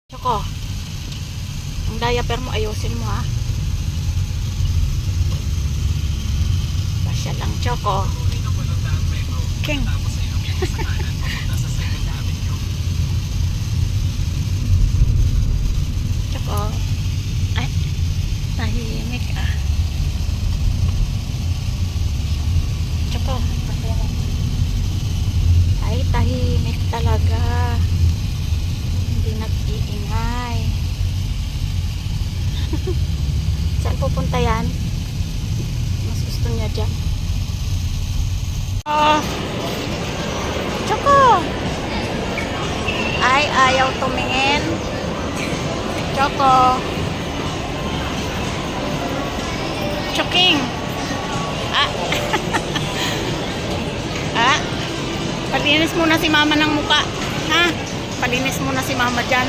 Choco, ang diaper mo ayusin mo ha. Pasya lang Choco. King. Choco. Ay, tahimik ah. Choco. Ay, tahimik talaga. Hindi nag-iingay. Saan pupunta yan? Mas gusto niya dyan. Oh, Choco! Ay, ayaw tumingin. Choco. Choking. Ah. Ah. Palinis muna si mama ng muka. Ha? Palinis muna si mama dyan.